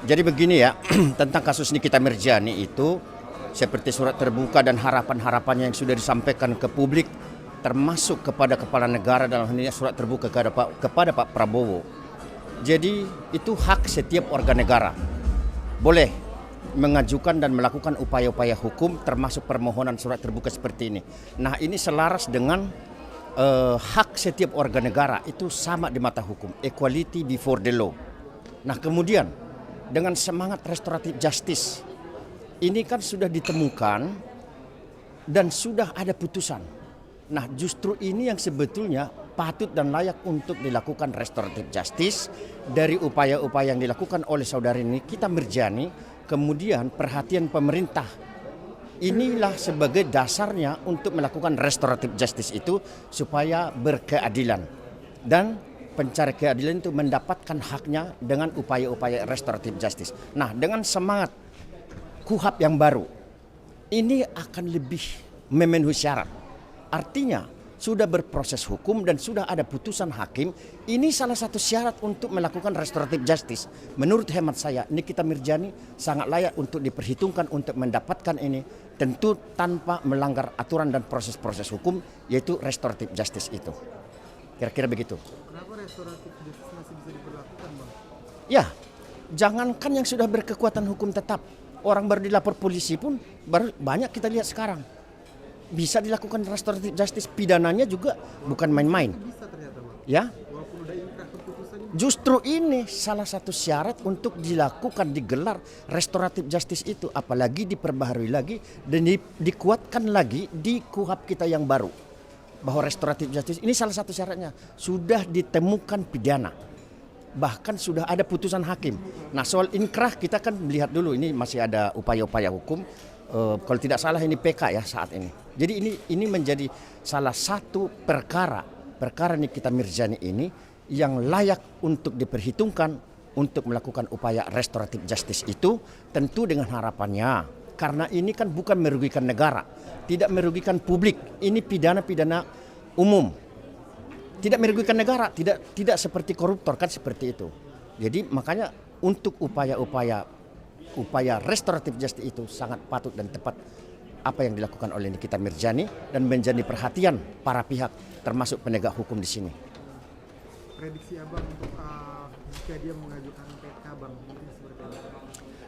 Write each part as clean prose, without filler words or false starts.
Jadi begini ya, tentang kasus Nikita Mirzani itu seperti surat terbuka dan harapan-harapannya yang sudah disampaikan ke publik, termasuk kepada kepala negara dalam hal ini surat terbuka kepada Pak Prabowo. Jadi itu hak setiap warga negara. Boleh mengajukan dan melakukan upaya-upaya hukum termasuk permohonan surat terbuka seperti ini. Nah, ini selaras dengan hak setiap warga negara itu sama di mata hukum, equality before the law. Nah, kemudian dengan semangat restoratif justice ini kan sudah ditemukan dan sudah ada putusan. Nah, justru ini yang sebetulnya patut dan layak untuk dilakukan restoratif justice dari upaya-upaya yang dilakukan oleh saudari Nikita Mirzani. Kemudian perhatian pemerintah inilah sebagai dasarnya untuk melakukan restoratif justice itu supaya berkeadilan dan pencari keadilan itu mendapatkan haknya dengan upaya-upaya restoratif justice. Nah, dengan semangat KUHP yang baru ini akan lebih memenuhi syarat. Artinya sudah berproses hukum dan sudah ada putusan hakim. Ini salah satu syarat untuk melakukan restoratif justice. Menurut hemat saya, Nikita Mirzani sangat layak untuk diperhitungkan untuk mendapatkan ini, tentu tanpa melanggar aturan dan proses-proses hukum, yaitu restoratif justice itu. Kira-kira begitu. Kenapa restoratif justice masih bisa diberlakukan, Bang? Ya, jangankan yang sudah berkekuatan hukum tetap, orang baru dilapor polisi pun baru banyak kita lihat sekarang. Bisa dilakukan restoratif justice, pidananya juga bukan main-main. Bisa ternyata, Bang. Ya, Walaupun udah inkrah keputusan ini. justru ini salah satu syarat untuk dilakukan digelar restoratif justice itu, apalagi diperbaharui lagi dan dikuatkan lagi di KUHP kita yang baru. Bahwa restoratif justice ini salah satu syaratnya sudah ditemukan pidana, bahkan sudah ada putusan hakim. Nah, soal inkrah kita kan melihat dulu, ini masih ada upaya-upaya hukum. Kalau tidak salah ini PK ya saat ini. Jadi ini menjadi salah satu perkara Nikita Mirzani ini yang layak untuk diperhitungkan untuk melakukan upaya restoratif justice itu, tentu dengan harapannya karena ini kan bukan merugikan negara, tidak merugikan publik, ini pidana-pidana umum, tidak merugikan negara, tidak seperti koruptor kan seperti itu. Jadi makanya untuk upaya restoratif justice itu sangat patut dan tepat apa yang dilakukan oleh Nikita Mirzani dan menjadi perhatian para pihak termasuk penegak hukum di sini. Prediksi Abang untuk jika dia mengajukan PK, Bang, mungkin seperti apa?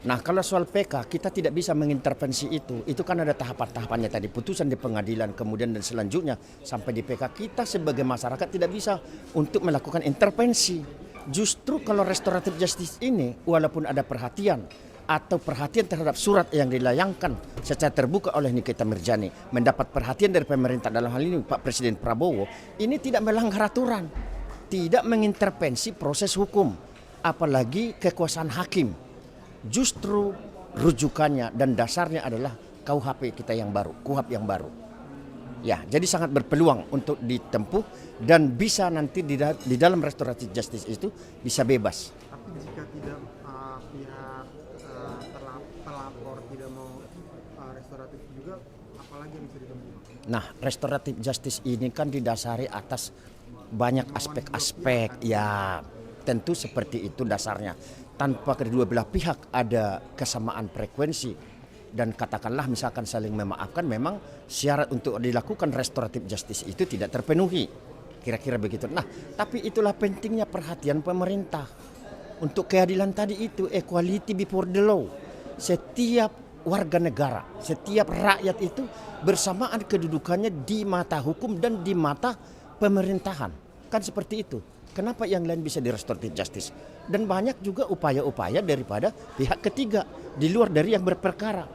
Nah, kalau soal PK kita tidak bisa mengintervensi itu kan ada tahapan-tahapannya tadi, putusan di pengadilan kemudian dan selanjutnya sampai di PK. Kita sebagai masyarakat tidak bisa untuk melakukan intervensi. Justru kalau restoratif justice ini walaupun ada perhatian atau perhatian terhadap surat yang dilayangkan secara terbuka oleh Nikita Mirzani, mendapat perhatian dari pemerintah dalam hal ini Pak Presiden Prabowo, ini tidak melanggar aturan, tidak mengintervensi proses hukum, apalagi kekuasaan hakim. Justru rujukannya dan dasarnya adalah KUHP kita yang baru, KUHP yang baru. Ya, jadi sangat berpeluang untuk ditempuh dan bisa nanti di dalam restoratif justice itu bisa bebas. Tapi jika tidak pihak pelapor tidak mau restoratif juga, apalagi yang bisa ditempuh? Nah, restoratif justice ini kan didasari atas banyak aspek-aspek. Ya, tentu seperti itu dasarnya. Tanpa kedua belah pihak ada kesamaan frekuensi dan katakanlah misalkan saling memaafkan, memang syarat untuk dilakukan restoratif justice itu tidak terpenuhi. Kira-kira begitu. Nah, tapi itulah pentingnya perhatian pemerintah untuk keadilan tadi itu, equality before the law. Setiap warga negara, setiap rakyat itu bersamaan kedudukannya di mata hukum dan di mata pemerintahan. Kan seperti itu. Kenapa yang lain bisa di restoratif justice? Dan banyak juga upaya-upaya daripada pihak ketiga di luar dari yang berperkara.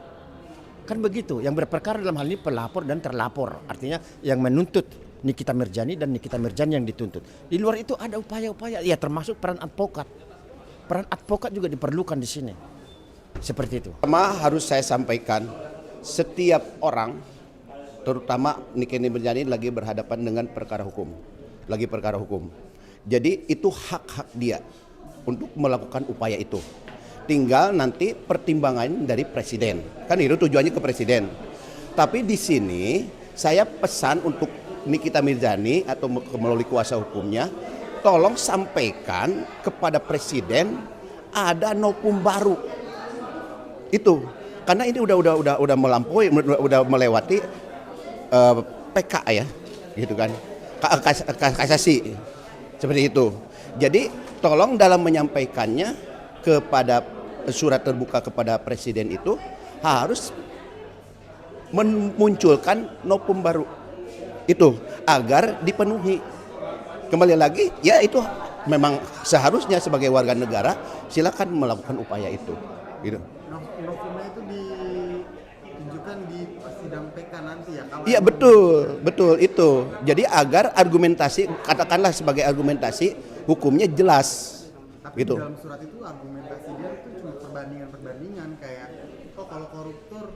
Kan begitu, yang berperkara dalam hal ini pelapor dan terlapor. Artinya yang menuntut Nikita Mirzani dan Nikita Mirzani yang dituntut. Di luar itu ada upaya-upaya, ya termasuk peran advokat. Peran advokat juga diperlukan di sini. Seperti itu. Pertama harus saya sampaikan, setiap orang, terutama Nikita Mirzani lagi berhadapan dengan perkara hukum. Jadi itu hak-hak dia untuk melakukan upaya itu. Tinggal nanti pertimbangan dari presiden. Kan itu tujuannya ke presiden. Tapi di sini saya pesan untuk Nikita Mirzani atau melalui kuasa hukumnya, tolong sampaikan kepada presiden ada novum baru. Itu karena ini udah melampaui, udah melewati PK ya, gitu kan, kasasi seperti itu. Jadi tolong dalam menyampaikannya kepada surat terbuka kepada presiden itu harus memunculkan novum baru itu agar dipenuhi. Kembali lagi, ya itu memang seharusnya sebagai warga negara silakan melakukan upaya itu, gitu. Novumnya itu ditunjukkan di sidang PK nanti ya? Iya betul itu. Jadi agar argumentasi, katakanlah sebagai argumentasi hukumnya jelas. Tapi Gitu. di dalam surat itu argumentasi dia itu cuma perbandingan kayak, oh kalau koruptor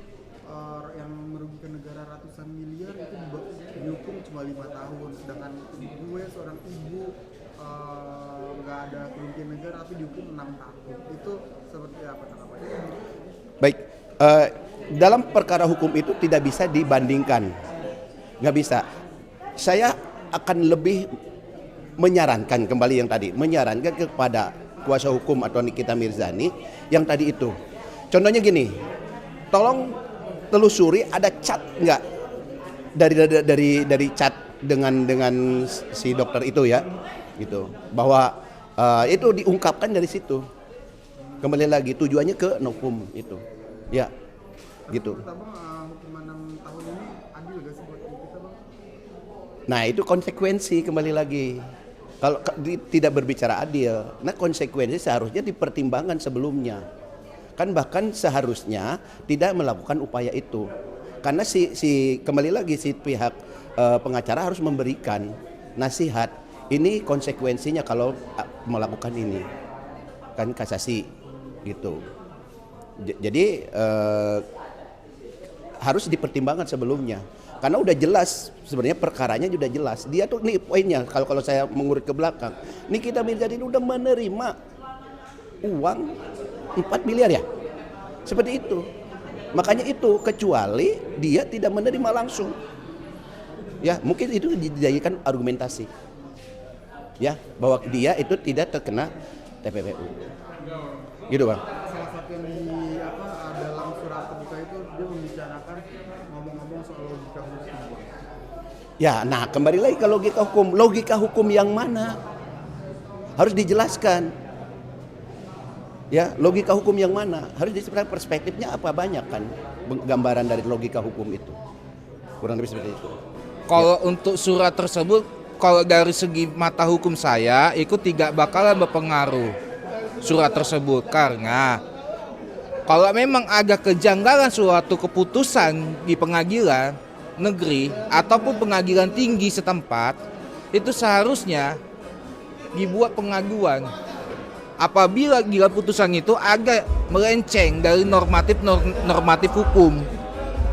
yang merugikan negara ratusan miliar itu dihukum cuma 5 tahun, sedangkan gue seorang ibu nggak ada kerugian negara tapi dihukum 6 tahun. Itu seperti apa tanggapannya? Baik, dalam perkara hukum itu tidak bisa dibandingkan, nggak bisa. Saya akan lebih menyarankan kembali yang tadi, menyarankan kepada kuasa hukum atau Nikita Mirzani yang tadi itu. Contohnya gini, tolong telusuri ada chat nggak dari chat dengan si dokter itu ya, gitu. Bahwa itu diungkapkan dari situ. Kembali lagi tujuannya ke novum itu, ya, gitu. Pertama, hukuman 6 tahun ini adil gak sih buat kita, Bang? Nah itu konsekuensi kembali lagi. Kalau tidak berbicara adil, nah konsekuensi seharusnya dipertimbangkan sebelumnya. Kan bahkan seharusnya tidak melakukan upaya itu. Karena si kembali lagi si pihak pengacara harus memberikan nasihat. Ini konsekuensinya kalau melakukan ini. Kan kasasi gitu. Jadi harus dipertimbangkan sebelumnya. Karena udah jelas sebenarnya perkaranya sudah jelas. Dia tuh nih poinnya kalau saya mengurut ke belakang. Nikita Mirzani udah menerima uang 4 miliar ya. Seperti itu. Makanya itu kecuali dia tidak menerima langsung. Ya, mungkin itu dijadikan argumentasi. Ya, bahwa dia itu tidak terkena TPPU. Gitu, Bang. Salah satu yang dalam surat terbuka itu dia membicarakan ngomong-ngomong soal logika hukum. Ya, nah kembali lagi ke logika hukum. Logika hukum yang mana? Harus dijelaskan. Ya, logika hukum yang mana? Harus dijelaskan perspektifnya apa banyak kan gambaran dari logika hukum itu. Kurang lebih seperti itu. Kalau untuk surat tersebut, kalau dari segi mata hukum saya, itu tidak bakalan berpengaruh surat tersebut. Karena kalau memang ada kejanggalan suatu keputusan di pengadilan negeri ataupun pengadilan tinggi setempat, itu seharusnya dibuat pengaduan. Apabila putusan itu agak melenceng dari normatif hukum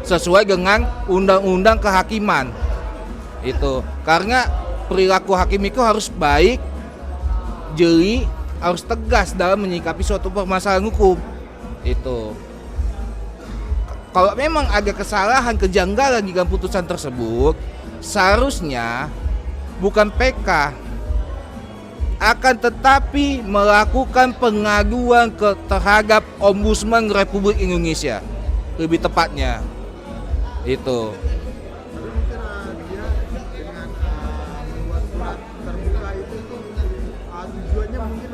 sesuai dengan undang-undang kehakiman. Itu karena perilaku hakim itu harus baik, jeli, harus tegas dalam menyikapi suatu permasalahan hukum. Itu kalau memang ada kesalahan, kejanggalan di dalam putusan tersebut, seharusnya bukan PK, akan tetapi melakukan pengaduan terhadap Ombudsman Republik Indonesia, lebih tepatnya. Itu. Tapi mungkin dia dengan membuat surat terbuka itu tujuannya mungkin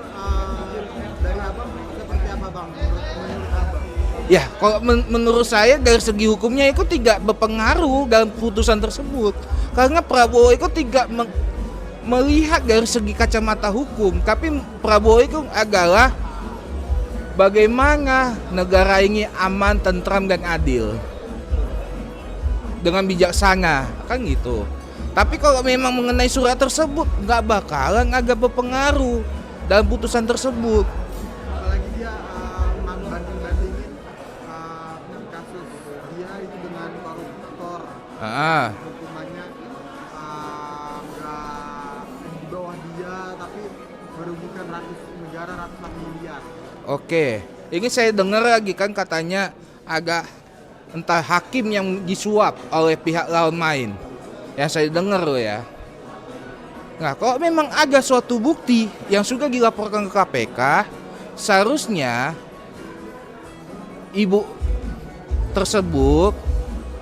dari Abang seperti apa, Bang? Menurut Abang? Ya, kalau menurut saya dari segi hukumnya itu tidak berpengaruh dalam putusan tersebut. Karena Prabowo itu tidak melihat dari segi kacamata hukum, tapi Prabowo itu adalah bagaimana negara ini aman, tentram dan adil dengan bijaksana, kan gitu. Tapi kalau memang mengenai surat tersebut nggak bakalan agak berpengaruh dalam putusan tersebut. Apalagi dia banding-bandingin kasus dia itu dengan koruptor. Hukumannya nggak di bawah dia tapi merugikan negara ratusan miliar. Oke, ini saya dengar lagi kan katanya agak entah hakim yang disuap oleh pihak lawan main. Yang saya dengar loh ya. Nah, kalau memang ada suatu bukti yang sudah dilaporkan ke KPK, seharusnya ibu tersebut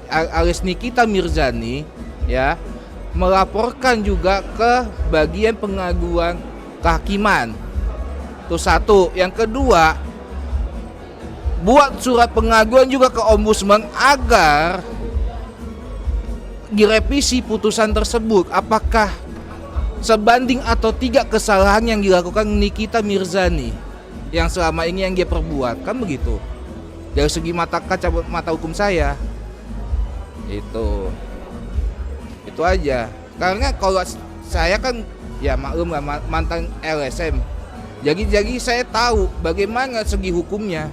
alias Nikita Mirzani ya melaporkan juga ke bagian pengaduan kehakiman. Itu satu. Yang kedua, buat surat pengaduan juga ke ombudsman agar direvisi putusan tersebut. Apakah sebanding atau tidak kesalahan yang dilakukan Nikita Mirzani yang selama ini yang dia perbuat, kan begitu. Dari segi mata hukum saya itu aja. Karena kalau saya kan ya maklum lah mantan LSM, jadi saya tahu bagaimana segi hukumnya.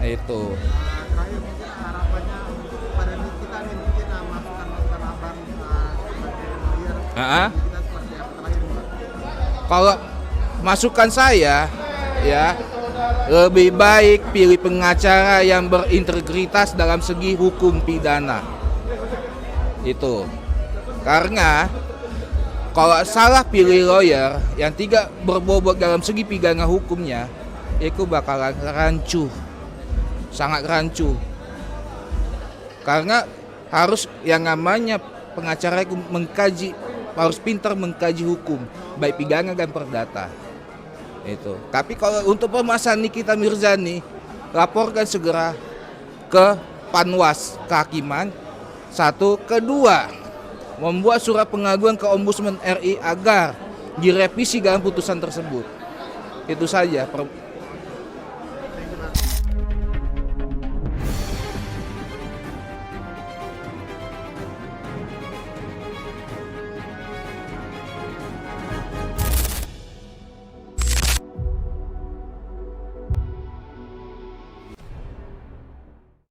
Itu Terakhir mungkin harapannya untuk pada kita nih, mungkin masukan-masukan abang sebagai lawyer kita seperti apa terakhir Mbak? kalau masukan saya ya, lebih baik pilih pengacara yang berintegritas dalam segi hukum pidana. Itu. Karena kalau salah pilih lawyer yang tidak berbobot dalam segi pidana hukumnya, itu bakalan rancu. Sangat rancu. Karena harus yang namanya pengacara itu harus pintar mengkaji hukum, baik pidana dan perdata. Itu. Tapi kalau untuk permasalahan Nikita Mirzani, laporkan segera ke Panwas Kehakiman. Satu, kedua, membuat surat pengaduan ke Ombudsman RI agar direvisi dalam putusan tersebut. Itu saja